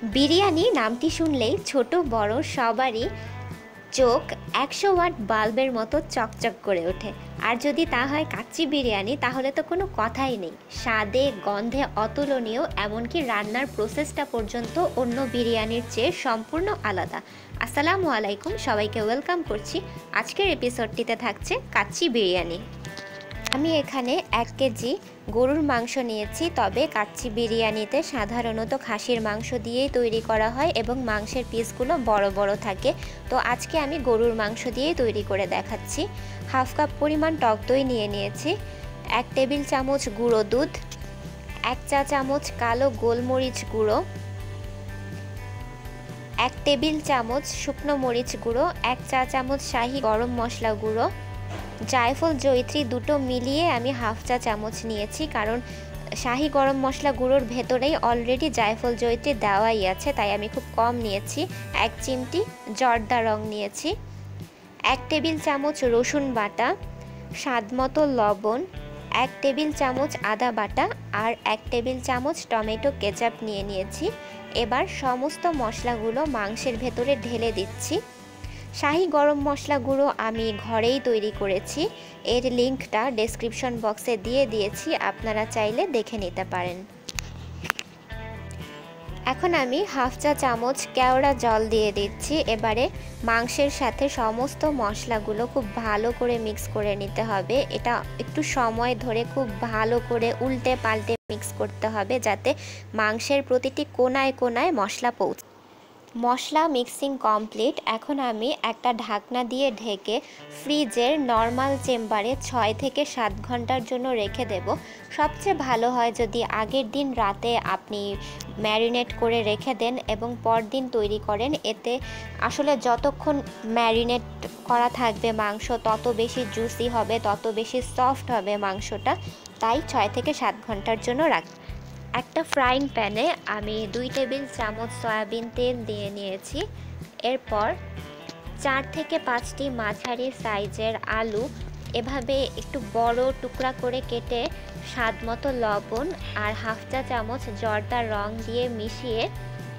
বিরিয়ানি নামটি শুনলেই ছোট বড় সবারই চোখ 100 ওয়াট বাল্বের মতো চকচক করে ওঠে। আর যদি তা হয় কাচ্চি বিরিয়ানি, তাহলে তো কোনো কথাই নেই। স্বাদে গন্ধে অতুলনীয়, এমনকি রান্নার প্রসেসটা পর্যন্ত অন্য বিরিয়ানির চেয়ে সম্পূর্ণ আলাদা। আসসালামু আলাইকুম, সবাইকে ওয়েলকাম করছি। আজকের এপিসোডটিতে থাকছে কাচ্চি বিরিয়ানি। আমি এখানে 1 কেজি গরুর মাংস নিয়েছি, তবে কাচ্চি বিরিয়ানিতে সাধারণত খাসির মাংস দিয়েই তৈরি করা হয় এবং মাংসের পিসগুলো বড় বড় থাকে। তো আজকে আমি গরুর মাংস দিয়েই তৈরি করে দেখাচ্ছি। হাফ কাপ পরিমাণ টক দই নিয়ে নিয়েছি, 1 টেবিল চামচ গুঁড়ো দুধ, 1 চা চামচ কালো গোলমরিচ গুঁড়ো, 1 টেবিল চামচ শুকনো মরিচ গুঁড়ো, 1 চা চামচ শাহি গরম মশলা গুঁড়ো, জায়ফল জয়িত্রী দুটো মিলিয়ে আমি হাফ চা চামচ নিয়েছি, কারণ শাহি গরম মশলা গুঁড়োর ভেতরেই অলরেডি জায়ফল জয়িত্রী দেওয়াই আছে, তাই আমি খুব কম নিয়েছি। 1 চিমটি জর্দা রং নিয়েছি, 1 টেবিল চামচ রসুন বাটা, স্বাদমতো লবণ, 1 টেবিল চামচ আদা বাটা আর 1 টেবিল চামচ টমেটো কেচাপ নিয়েছি। এবার সমস্ত মশলাগুলো মাংসের ভেতরে ঢেলে দিচ্ছি। শাহি গরম মশলা গুঁড়ো আমি ঘরেই তৈরি করেছি, এর লিঙ্কটা ডেসক্রিপশন বক্সে দিয়ে দিয়েছি, আপনারা চাইলে দেখে নিতে পারেন। এখন আমি হাফ চা চামচ কেওড়া জল দিয়ে দিচ্ছি। এবারে মাংসের সাথে সমস্ত মশলাগুলো খুব ভালো করে মিক্স করে নিতে হবে। এটা একটু সময় ধরে খুব ভালো করে উল্টে পাল্টে মিক্স করতে হবে, যাতে মাংসের প্রতিটি কোনায় কোনায় মশলা পৌঁছে। মশলা মিক্সিং কমপ্লিট। এখন আমি একটা ঢাকনা দিয়ে ঢেকে ফ্রিজের নর্মাল চেম্বারে 6 থেকে 7 ঘন্টার জন্য রেখে দেব। সবচেয়ে ভালো হয় যদি আগের দিন রাতে আপনি ম্যারিনেট করে রেখে দেন এবং পরদিন তৈরি করেন। এতে আসলে যতক্ষণ ম্যারিনেট করা থাকবে মাংস, তত বেশি জুসি হবে, তত বেশি সফট হবে মাংসটা, তাই 6 থেকে 7 ঘন্টার জন্য রাখি। একটা ফ্রাইং প্যানে আমি 2 টেবিল চামচ সয়াবিন তেল দিয়ে নিয়েছি। এরপর 4 থেকে 5টি মাঝারি সাইজের আলু এভাবে একটু বড় টুকরা করে কেটে স্বাদমতো লবণ আর হাফ চা চামচ জর্দা রং দিয়ে মিশিয়ে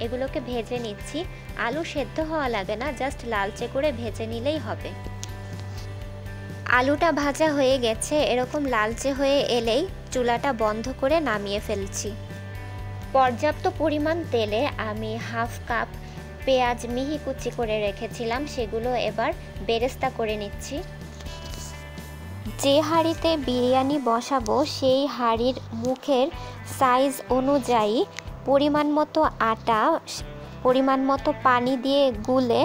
এগুলোকে ভেজে নিচ্ছি। আলু সেদ্ধ হওয়া লাগে না, জাস্ট লালচে করে ভেজে নিলেই হবে। আলুটা ভাজা হয়ে গেছে, এরকম লালচে হয়ে এলেই চুলাটা বন্ধ করে নামিয়ে ফেলছি। পর্যাপ্ত পরিমাণ তেলে আমি হাফ কাপ পেঁয়াজ মিহি কুচি করে রেখেছিলাম, সেগুলো এবার বেরেস্তা করে নিচ্ছি। যে হাঁড়িতে বিরিয়ানি বসাবো সেই হাঁড়ির মুখের সাইজ অনুযায়ী পরিমাণ মতো আটা, পরিমাণ মতো পানি দিয়ে গুলে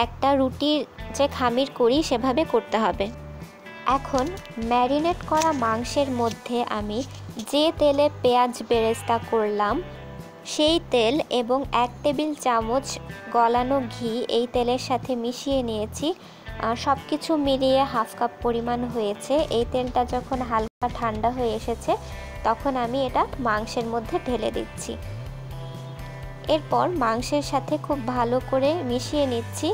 একটা রুটির যে খামির করি সেভাবে করতে হবে। এখন ম্যারিনেট করা মাংসের মধ্যে আমি যে তেলে পেঁয়াজ বেরেস্তা করলাম সেই তেল এবং 1 টেবিল চামচ গলানো ঘি এই তেলের সাথে মিশিয়ে নিয়েছি। সব কিছু মিলিয়ে হাফ কাপ পরিমাণ হয়েছে। এই তেলটা যখন হালকা ঠান্ডা হয়ে এসেছে তখন আমি এটা মাংসের মধ্যে ঢেলে দিচ্ছি। এরপর মাংসের সাথে খুব ভালো করে মিশিয়ে নিচ্ছি।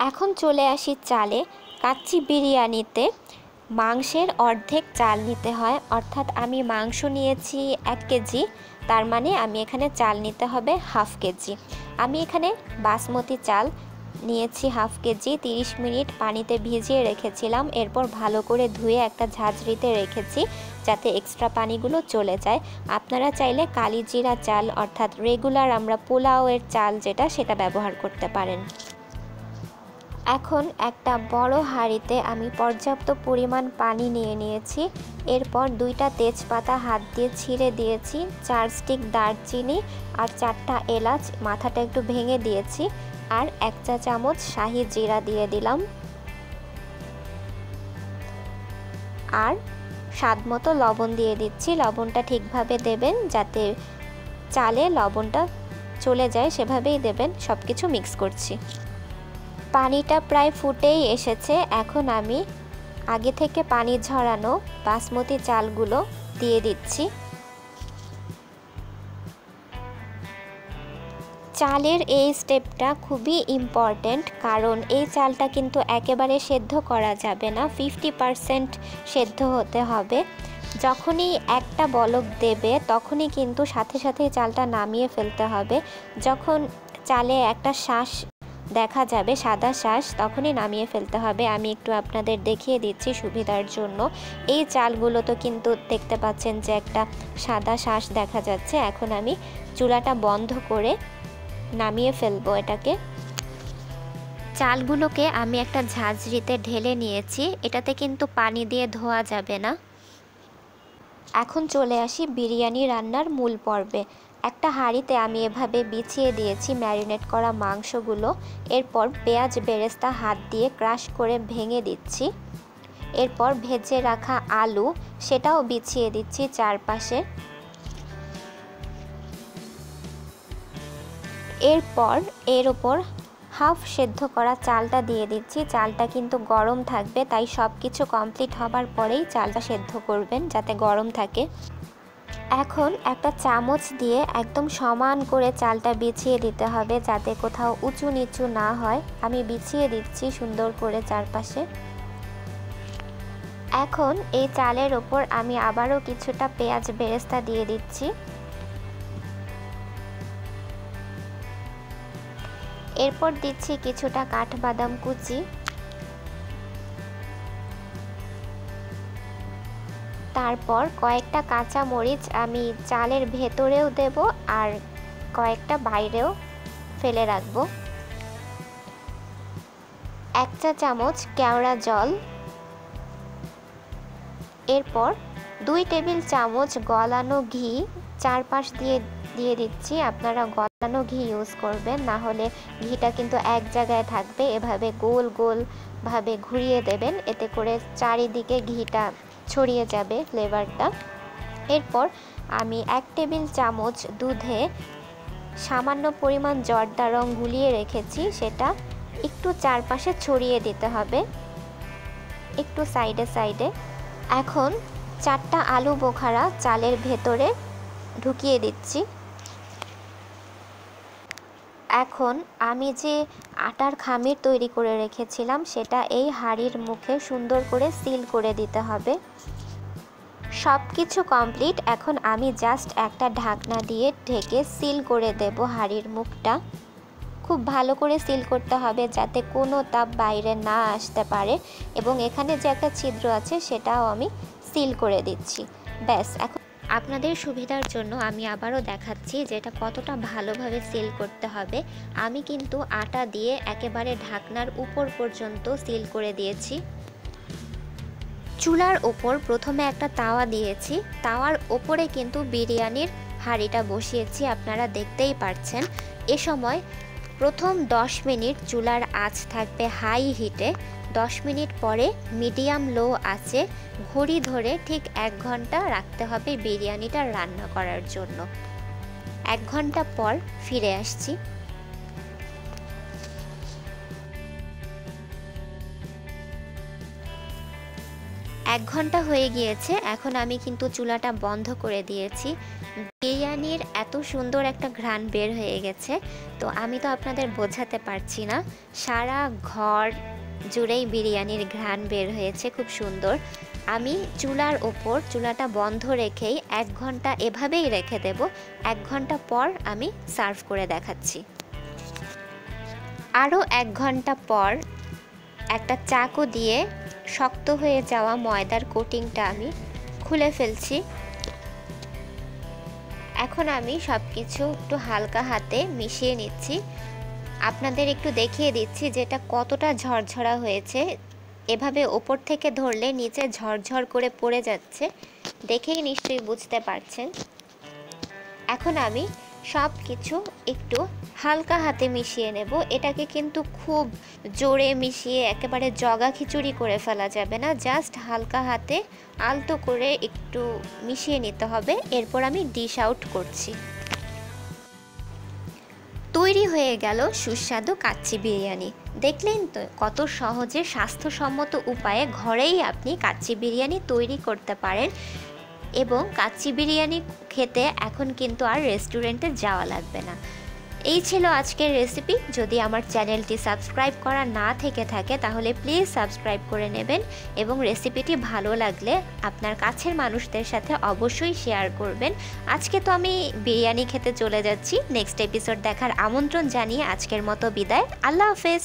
এখন চলে আসি চালে। কাচ্চি বিরিয়ানিতে মাংসের অর্ধেক চাল নিতে হয়, অর্থাৎ আমি মাংস নিয়েছি 1 কেজি, তার মানে আমি এখানে চাল নিতে হবে হাফ কেজি। আমি এখানে বাসমতি চাল নিয়েছি হাফ কেজি, 30 মিনিট পানিতে ভিজিয়ে রেখেছিলাম। এরপর ভালো করে ধুয়ে একটা ঝাঁঝরিতে রেখেছি যাতে এক্সট্রা পানিগুলো চলে যায়। আপনারা চাইলে কালিজিরা চাল, অর্থাৎ রেগুলার আমরা পোলাওয়ের চাল যেটা, সেটা ব্যবহার করতে পারেন। এখন একটা বড় হাঁড়িতে আমি পর্যাপ্ত পরিমাণ পানি নিয়ে নিয়েছি। এরপর 2টা তেজপাতা হাত দিয়ে ছিঁড়ে দিয়েছি, 4 স্টিক দারচিনি আর 4টা এলাচ মাথাটা একটু ভেঙে দিয়েছি, আর 1 চা চামচ শাহি জিরা দিয়ে দিলাম, আর স্বাদমতো লবণ দিয়ে দিচ্ছি। লবণটা ঠিকভাবে দেবেন যাতে চালে লবণটা চলে যায়, সেভাবেই দেবেন। সব কিছু মিক্স করছি। পানিটা প্রায় ফুটেই এসেছে। এখন আমি আগে থেকে পানি ঝরানো বাসমতি চালগুলো দিয়ে দিচ্ছি। চালের এই স্টেপটা খুবই ইম্পর্ট্যান্ট, কারণ এই চালটা কিন্তু একেবারে সেদ্ধ করা যাবে না, 50% সেদ্ধ হতে হবে। যখনই একটা বলক দেবে তখনই কিন্তু সাথে সাথে চালটা নামিয়ে ফেলতে হবে। যখন চালে একটা শাঁস দেখা যাবে, সাদা শাঁস, তখনই নামিয়ে ফেলতে হবে। আমি একটু আপনাদের দেখিয়ে দিচ্ছি সুবিধার জন্য। এই চালগুলো তো কিন্তু দেখতে পাচ্ছেন যে একটা সাদা শাঁস দেখা যাচ্ছে। এখন আমি চুলাটা বন্ধ করে নামিয়ে ফেলবো এটাকে। চালগুলোকে আমি একটা ঝাঁঝরিতে ঢেলে নিয়েছি, এটাতে কিন্তু পানি দিয়ে ধোয়া যাবে না। এখন চলে আসি বিরিয়ানি রান্নার মূল পর্বে। একটা হাঁড়িতে আমি এভাবে বিছিয়ে দিয়েছি ম্যারিনেট করা মাংসগুলো। এরপর পেঁয়াজ বেরেস্তা হাত দিয়ে ক্রাশ করে ভেঙে দিচ্ছি। এরপর ভেজে রাখা আলু সেটাও বিছিয়ে দিচ্ছি চারপাশে। এরপর এর ওপর হাফ সেদ্ধ করা চালটা দিয়ে দিচ্ছি। চালটা কিন্তু গরম থাকবে, তাই সব কিছু কমপ্লিট হবার পরেই চালটা সেদ্ধ করবেন যাতে গরম থাকে। এখন একটা চামচ দিয়ে একদম সমান করে চালটা বিছিয়ে দিতে হবে যাতে কোথাও উঁচু নিচু না হয়। আমি বিছিয়ে দিচ্ছি সুন্দর করে চারপাশে। এখন এই চালের ওপর আমি আবারও কিছুটা পেঁয়াজ বেরেস্তা দিয়ে দিচ্ছি। এরপর দিচ্ছি কিছুটা কাঠবাদাম কুচি। তারপর কয়েকটা কাঁচা মরিচ আমি চালের ভেতরেও দেব আর কয়েকটা বাইরেও ফেলে রাখব। 1 চা চামচ কেওড়া জল। এরপর 2 টেবিল চামচ গলানো ঘি চারপাশ দিয়ে দিচ্ছি। আপনারা গলানো ঘি ইউজ করবেন, না হলে ঘিটা কিন্তু এক জায়গায় থাকবে। এভাবে গোল গোল ভাবে ঘুরিয়ে দেবেন, এতে করে চারিদিকে ঘিটা ছড়িয়ে যাবে ফ্লেভারটা। এরপর আমি 1 টেবিল চামচ দুধে সামান্য পরিমাণ জর্দা রং গুলিয়ে রেখেছি, সেটা একটু চারপাশে ছড়িয়ে দিতে হবে, একটু সাইডে সাইডে। এখন 4টা আলু বোখারা চালের ভেতরে ঢুকিয়ে দিচ্ছি। এখন আমি যে আটার খামির তৈরি করে রেখেছিলাম সেটা এই হাঁড়ির মুখে সুন্দর করে সিল করে দিতে হবে। সব কিছু কমপ্লিট। এখন আমি জাস্ট একটা ঢাকনা দিয়ে ঢেকে সিল করে দেব হাঁড়ির মুখটা। খুব ভালো করে সিল করতে হবে যাতে কোনো তাপ বাইরে না আসতে পারে, এবং এখানে যে একটা ছিদ্র আছে সেটাও আমি সিল করে দিচ্ছি। ব্যাস, এখন আপনাদের সুবিধার জন্য আমি আবারও দেখাচ্ছি যে এটা কতটা ভালোভাবে সিল করতে হবে। আমি কিন্তু আটা দিয়ে একেবারে ঢাকনার উপর পর্যন্ত সিল করে দিয়েছি। চুলার ওপর প্রথমে একটা তাওয়া দিয়েছি, তাওয়ার ওপরে কিন্তু বিরিয়ানির হাঁড়িটা বসিয়েছি, আপনারা দেখতেই পাচ্ছেন। এ সময় প্রথম 10 মিনিট চুলার আঁচ থাকবে হাই হিটে। 10 মিনিট পরে মিডিয়াম লো আঁচে ঘড়ি ধরে ঠিক 1 ঘন্টা রাখতে হবে বিরিয়ানিটা রান্না করার জন্য। 1 ঘন্টা পর ফিরে আসছি। 1 ঘন্টা হয়ে গিয়েছে। এখন আমি কিন্তু চুলাটা বন্ধ করে দিয়েছি। বিরিয়ানির এত সুন্দর একটা ঘ্রাণ বের হয়ে গেছে, তো আমি তো আপনাদের বোঝাতে পারছি না। সারা ঘর জুড়েই বিরিয়ানির ঘ্রাণ বের হয়েছে, খুব সুন্দর। আমি চুলার ওপর চুলাটা বন্ধ রেখেই 1 ঘন্টা এভাবেই রেখে দেব। 1 ঘন্টা পর আমি সার্ভ করে দেখাচ্ছি। আরও 1 ঘন্টা পর একটা চাকু দিয়ে শক্ত হয়ে যাওয়া ময়দার কোটিংটা আমি খুলে ফেলছি। এখন আমি সব কিছু একটু হালকা হাতে মিশিয়ে নিচ্ছি। আপনাদের একটু দেখিয়ে দিচ্ছি যে এটা কতটা ঝরঝরা হয়েছে। এভাবে ওপর থেকে ধরলে নিচে ঝরঝর করে পড়ে যাচ্ছে, দেখেই নিশ্চয়ই বুঝতে পারছেন। এখন আমি সব কিছু একটু হালকা হাতে মিশিয়ে নেব। এটাকে কিন্তু খুব জোরে মিশিয়ে একেবারে জগা খিচুড়ি করে ফেলা যাবে না, জাস্ট হালকা হাতে আলতো করে একটু মিশিয়ে নিতে হবে। এরপর আমি ডিশ আউট করছি। তৈরি হয়ে গেল সুস্বাদু কাচ্চি বিরিয়ানি। দেখলেন তো কত সহজে স্বাস্থ্যসম্মত উপায়ে ঘরেই আপনি কাচ্চি বিরিয়ানি তৈরি করতে পারেন, এবং কাচ্চি বিরিয়ানি খেতে এখন কিন্তু আর রেস্টুরেন্টে যাওয়া লাগবে না। এই ছিল আজকের রেসিপি। যদি আমার চ্যানেলটি সাবস্ক্রাইব করা না থেকে থাকে তাহলে প্লিজ সাবস্ক্রাইব করে নেবেন এবং রেসিপিটি ভালো লাগলে আপনার কাছের মানুষদের সাথে অবশ্যই শেয়ার করবেন। আজকে তো আমি বিরিয়ানি খেতে চলে যাচ্ছি। নেক্সট এপিসোড দেখার আমন্ত্রণ জানিয়ে আজকের মতো বিদায়। আল্লাহ হাফেজ।